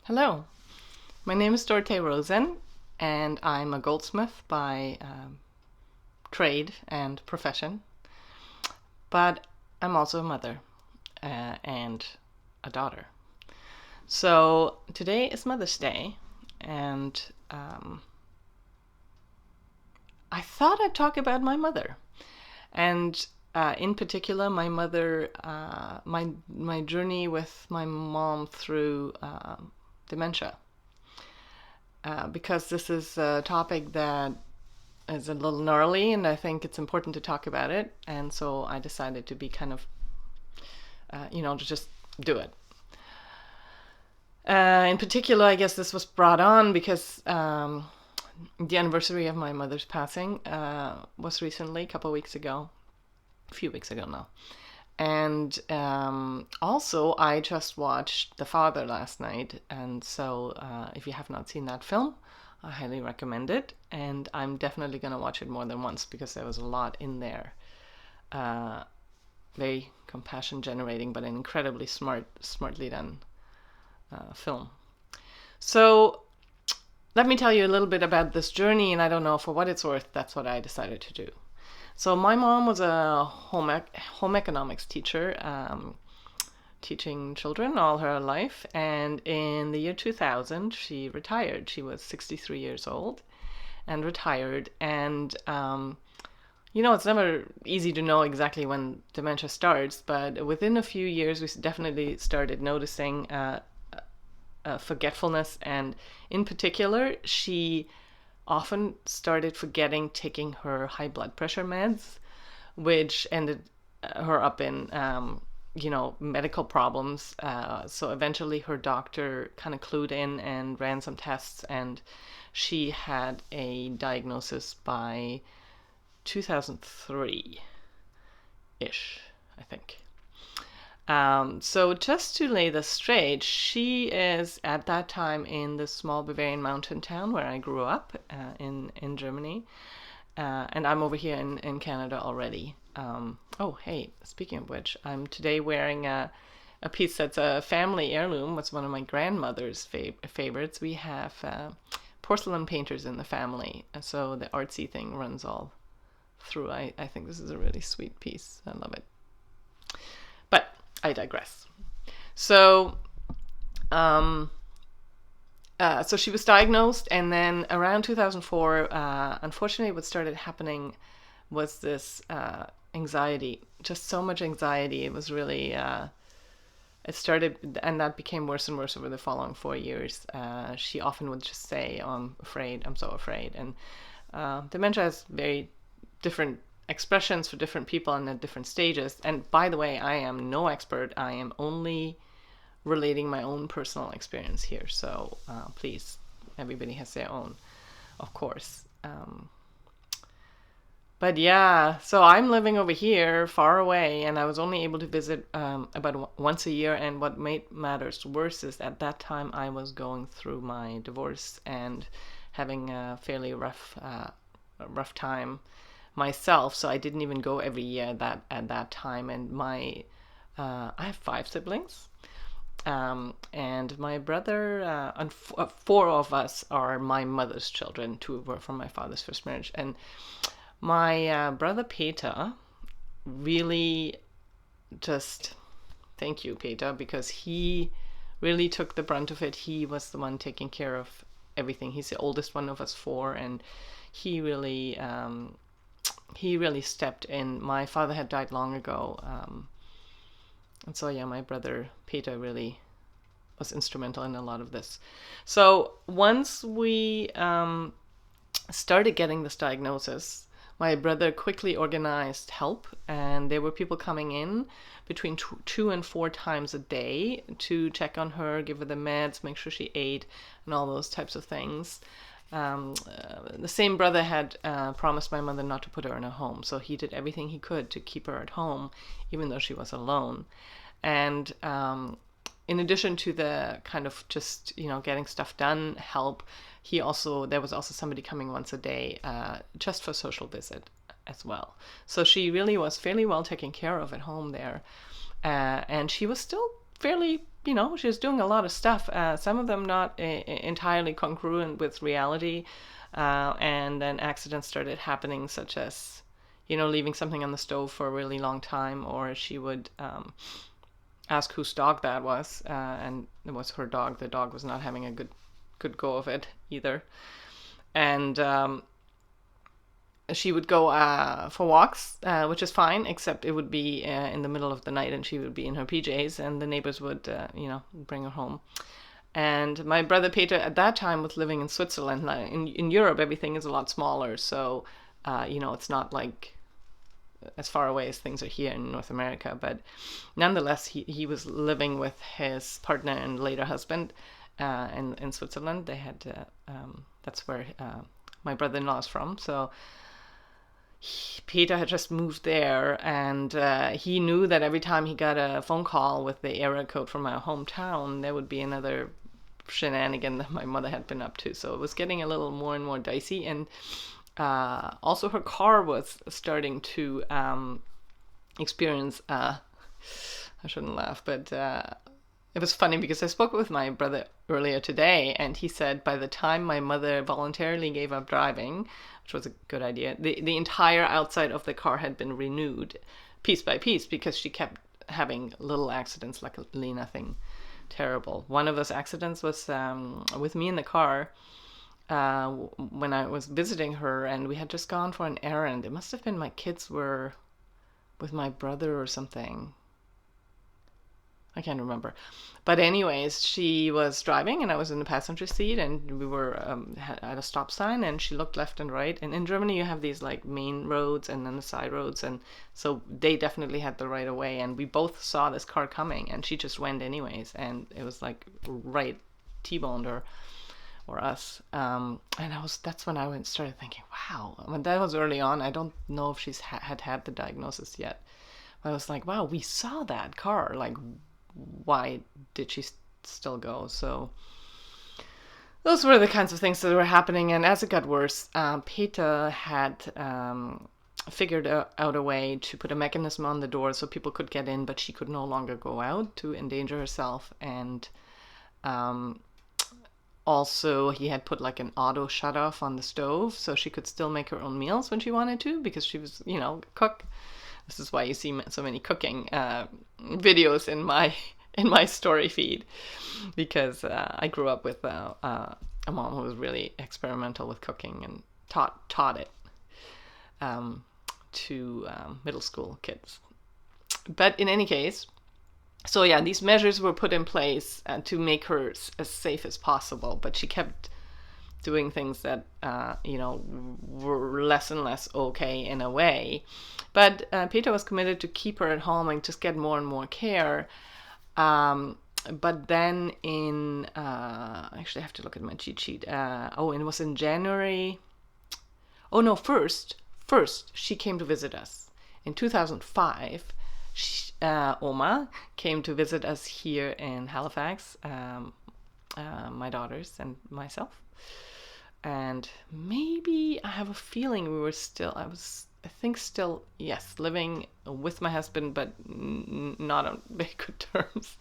Hello, my name is Dorte Rosen, and I'm a goldsmith by trade and profession, but I'm also a mother and a daughter. So today is Mother's Day, and I thought I'd talk about my mother, and in particular, my mother, my journey with my mom through dementia. Because this is a topic that is a little gnarly, and I think it's important to talk about it. And so I decided to be kind of, to just do it. In particular, I guess this was brought on because the anniversary of my mother's passing was recently, a couple of weeks ago, a few weeks ago now. And also, I just watched The Father last night, and so if you have not seen that film, I highly recommend it. And I'm definitely going to watch it more than once because there was a lot in there. Very compassion generating, but an incredibly smartly done film. So let me tell you a little bit about this journey, and I don't know, for what it's worth, that's what I decided to do. So my mom was a home economics teacher, teaching children all her life. And in the year 2000, she retired. She was 63 years old and retired. And, it's never easy to know exactly when dementia starts, but within a few years, we definitely started noticing forgetfulness. And in particular, she often started forgetting taking her high blood pressure meds, which ended her up in, medical problems. So eventually her doctor kind of clued in and ran some tests, and she had a diagnosis by 2003-ish, I think. So just to lay this straight, she is at that time in the small Bavarian mountain town where I grew up in Germany. And I'm over here in Canada already. Oh, hey, speaking of which, I'm today wearing a piece that's a family heirloom. It's one of my grandmother's favorites. We have porcelain painters in the family, so the artsy thing runs all through. I think this is a really sweet piece. I love it. But I digress. So, so she was diagnosed, and then around 2004, unfortunately, what started happening was this anxiety, just so much anxiety. It was really, it started, and that became worse and worse over the following 4 years. She often would just say, "Oh, I'm afraid, I'm so afraid." And dementia has very different expressions for different people and at different stages. And by the way, I am no expert. I am only relating my own personal experience here. So please, everybody has their own, of course. But yeah, so I'm living over here far away, and I was only able to visit about once a year. And what made matters worse is at that time I was going through my divorce and having a fairly rough time myself, so I didn't even go every year at that time. And I have 5 siblings, and my brother, and 4 of us are my mother's children. 2 were from my father's first marriage, and my brother Peter really just, thank you, Peter, because he really took the brunt of it. He was the one taking care of everything. He's the oldest one of us 4, and he really stepped in. My father had died long ago, and so yeah, my brother Peter really was instrumental in a lot of this. So once we started getting this diagnosis, my brother quickly organized help, and there were people coming in between 2 and 4 times a day to check on her, give her the meds, make sure she ate, and all those types of things. The same brother had promised my mother not to put her in a home, so he did everything he could to keep her at home, even though she was alone. And in addition to the kind of just getting stuff done help, there was also somebody coming once a day just for social visit as well. So she really was fairly well taken care of at home there, and she was still fairly she was doing a lot of stuff, some of them not entirely congruent with reality, and then accidents started happening, such as, leaving something on the stove for a really long time, or she would ask whose dog that was, and it was her dog. The dog was not having a good go of it either. And she would go for walks, which is fine, except it would be in the middle of the night, and she would be in her PJs, and the neighbors would, bring her home. And my brother Peter at that time was living in Switzerland. In Europe, everything is a lot smaller, so it's not like as far away as things are here in North America. But nonetheless, he was living with his partner and later husband in Switzerland. They had that's where my brother-in-law is from. So Peter had just moved there, and he knew that every time he got a phone call with the area code from our hometown, there would be another shenanigan that my mother had been up to. So it was getting a little more and more dicey. And also her car was starting to experience, I shouldn't laugh, but it was funny because I spoke with my brother earlier today, and he said by the time my mother voluntarily gave up driving, which was a good idea, the entire outside of the car had been renewed piece by piece, because she kept having little accidents, luckily nothing terrible. One of those accidents was with me in the car when I was visiting her, and we had just gone for an errand. It must have been my kids were with my brother or something. I can't remember. But anyways, she was driving and I was in the passenger seat, and we were at a stop sign, and she looked left and right. And in Germany, you have these like main roads and then the side roads. And so they definitely had the right of way. And we both saw this car coming, and she just went anyways. And it was like right T-boned her or us. And that's when I started thinking, wow. I mean, that was early on. I don't know if she's had the diagnosis yet. But I was like, wow, we saw that car. Like, why did she still go? So those were the kinds of things that were happening. And as it got worse, Peter had figured out a way to put a mechanism on the door so people could get in, but she could no longer go out to endanger herself. And also he had put like an auto shut off on the stove so she could still make her own meals when she wanted to, because she was, cook. This is why you see so many cooking videos in my story feed, because I grew up with a mom who was really experimental with cooking and taught it to middle school kids. But in any case, so yeah, these measures were put in place to make her as safe as possible, but she kept doing things that were less and less okay in a way. But Peter was committed to keep her at home and just get more and more care. But then actually I have to look at my cheat sheet. And it was in January. Oh no, first she came to visit us. In 2005, Oma came to visit us here in Halifax, my daughters and myself. And maybe I have a feeling we were still living with my husband, but not on very good terms.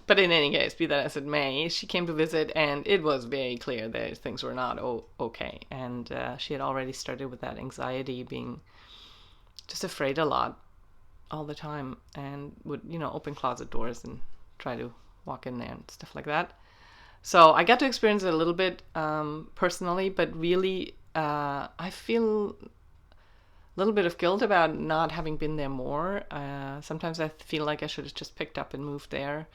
But in any case, be that as it may, she came to visit, and it was very clear that things were not okay. And she had already started with that anxiety, being just afraid a lot all the time, and would, open closet doors and try to walk in there and stuff like that. So I got to experience it a little bit personally, but really I feel a little bit of guilt about not having been there more. Sometimes I feel like I should have just picked up and moved there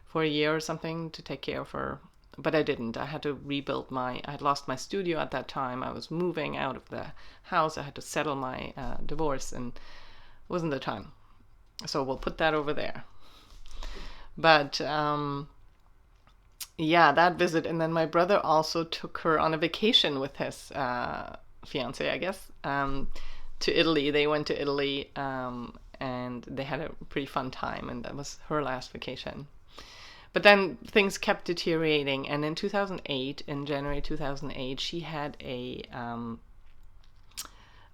for a year or something to take care of her. But I didn't. I had to rebuild I had lost my studio at that time. I was moving out of the house. I had to settle my divorce, and it wasn't the time. So we'll put that over there. But yeah, that visit. And then my brother also took her on a vacation with his fiance, I guess, to Italy. They went to Italy and they had a pretty fun time, and that was her last vacation. But then things kept deteriorating, and in January 2008, she had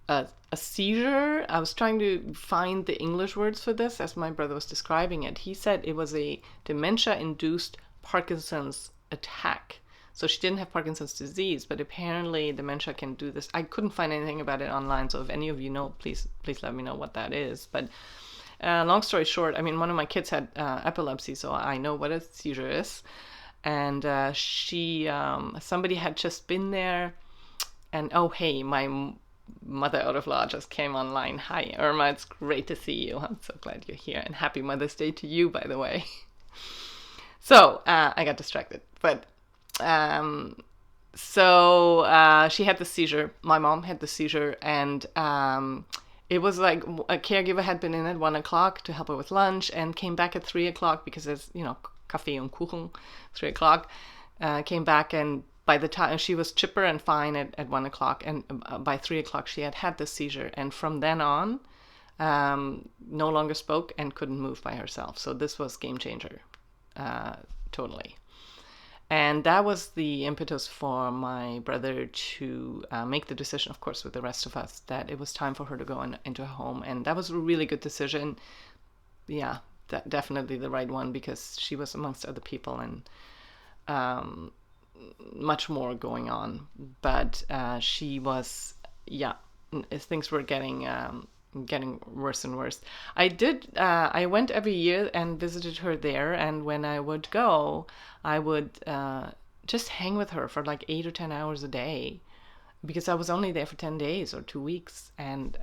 a seizure. I was trying to find the English words for this as my brother was describing it. He said it was a dementia-induced Parkinson's attack. So she didn't have Parkinson's disease, but apparently dementia can do this. I couldn't find anything about it online, so if any of you know, please let me know what that is. But long story short, I mean, one of my kids had epilepsy, so I know what a seizure is. And somebody had just been there, and oh hey, my mother out of law just came online. Hi Irma, it's great to see you. I'm so glad you're here, and happy Mother's Day to you, by the way. So I got distracted, but she had the seizure. My mom had the seizure, and it was like a caregiver had been in at 1:00 to help her with lunch, and came back at 3:00 because there's Kaffee und Kuchen, 3:00. Came back, and by the time she was chipper and fine at 1:00, and by 3:00 she had the seizure, and from then on, no longer spoke and couldn't move by herself. So this was game changer, totally. And that was the impetus for my brother to make the decision, of course, with the rest of us, that it was time for her to go into a home. And that was a really good decision. Yeah, definitely the right one, because she was amongst other people, and much more going on. But she was, things were getting worse and worse. I went every year and visited her there, and when I would go, I would just hang with her for like 8 or 10 hours a day, because I was only there for 10 days or 2 weeks, and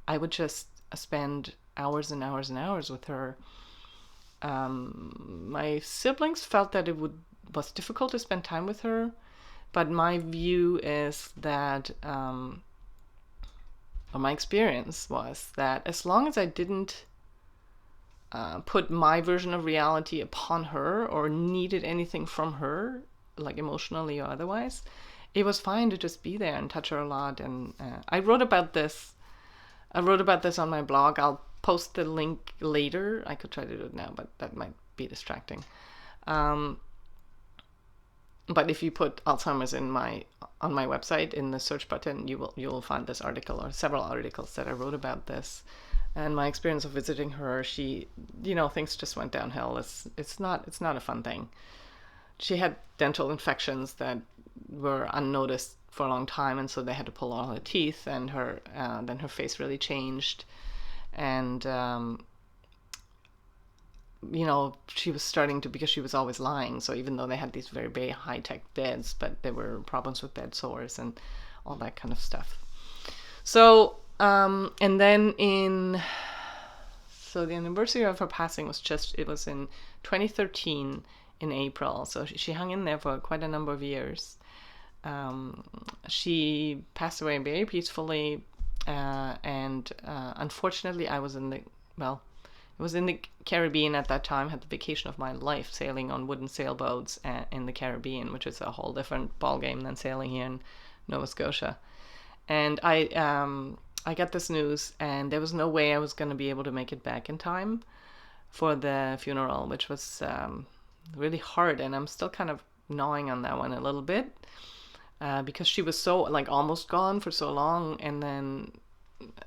I would just spend hours and hours and hours with her. My siblings felt that it was difficult to spend time with her, but my view is that my experience was that as long as I didn't put my version of reality upon her or needed anything from her, like emotionally or otherwise, it was fine to just be there and touch her a lot. And I wrote about this on my blog. I'll post the link later. I could try to do it now, but that might be distracting. But if you put Alzheimer's on my website in the search button, you will find this article or several articles that I wrote about this. And my experience of visiting her, she, things just went downhill. It's not a fun thing. She had dental infections that were unnoticed for a long time, and so they had to pull all her teeth, and then her face really changed, and she was starting to, because she was always lying. So even though they had these very, very high-tech beds, but there were problems with bed sores and all that kind of stuff. So, and then the anniversary of her passing was in 2013 in April. So she hung in there for quite a number of years. She passed away very peacefully, and unfortunately I was in the Caribbean at that time, had the vacation of my life, sailing on wooden sailboats in the Caribbean, which is a whole different ballgame than sailing here in Nova Scotia. And I got this news, and there was no way I was going to be able to make it back in time for the funeral, which was really hard. And I'm still kind of gnawing on that one a little bit, because she was so almost gone for so long, and then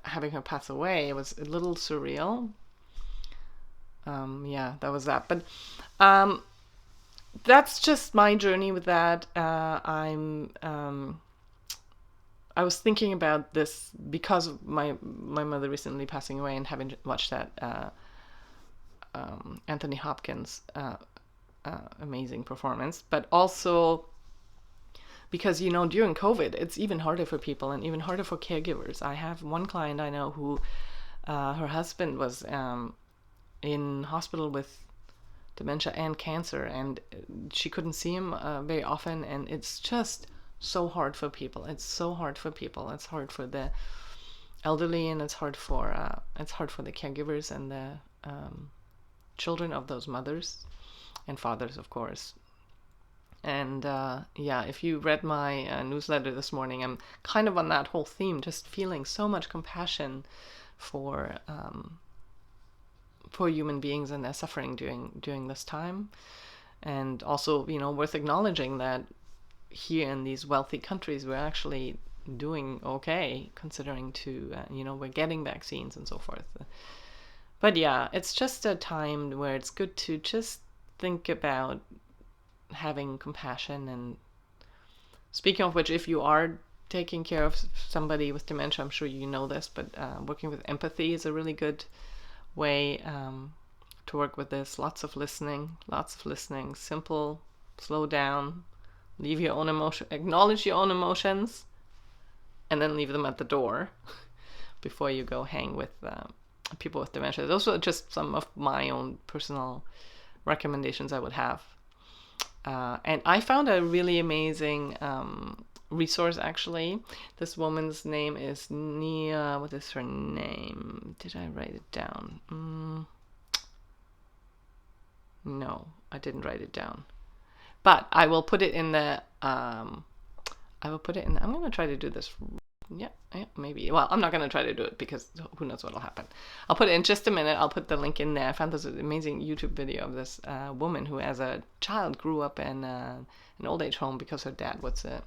having her pass away, it was a little surreal. That was that. But that's just my journey with that. I was thinking about this because of my mother recently passing away, and having watched that Anthony Hopkins amazing performance, but also because during COVID, it's even harder for people and even harder for caregivers. I have one client I know who her husband was in hospital with dementia and cancer, and she couldn't see him very often, and it's just so hard for people. It's so hard for people. It's hard for the elderly, and it's hard for the caregivers and the children of those mothers and fathers, of course. And if you read my newsletter this morning, I'm kind of on that whole theme, just feeling so much compassion for human beings and their suffering during this time. And also, worth acknowledging that here in these wealthy countries, we're actually doing okay, considering we're getting vaccines and so forth. But yeah, it's just a time where it's good to just think about having compassion. And speaking of which, if you are taking care of somebody with dementia, I'm sure you know this, but working with empathy is a really good way to work with this. Lots of listening, simple, slow down, leave your own emotion, acknowledge your own emotions, and then leave them at the door before you go hang with people with dementia. Those are just some of my own personal recommendations I would have. And I found a really amazing resource, actually. This woman's name is Nia. What is her name? Did I write it down? No, I didn't write it down. But I will put it in the... I'm going to try to do this. Yeah, maybe. Well, I'm not going to try to do it because who knows what will happen. I'll put it in just a minute. I'll put the link in there. I found this amazing YouTube video of this woman who, as a child, grew up in an old age home because her dad was a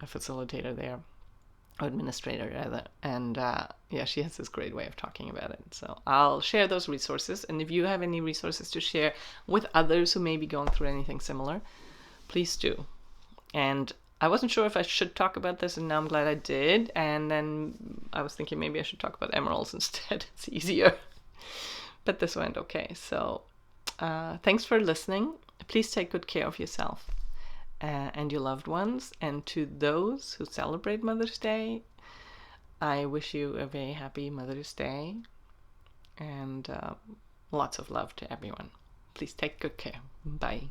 facilitator there, or administrator rather. And yeah, she has this great way of talking about it. So I'll share those resources. And if you have any resources to share with others who may be going through anything similar, please do. And I wasn't sure if I should talk about this, and now I'm glad I did. And then I was thinking maybe I should talk about emeralds instead. It's easier. But this went okay. So thanks for listening. Please take good care of yourself and your loved ones. And to those who celebrate Mother's Day, I wish you a very happy Mother's Day. And lots of love to everyone. Please take good care. Bye.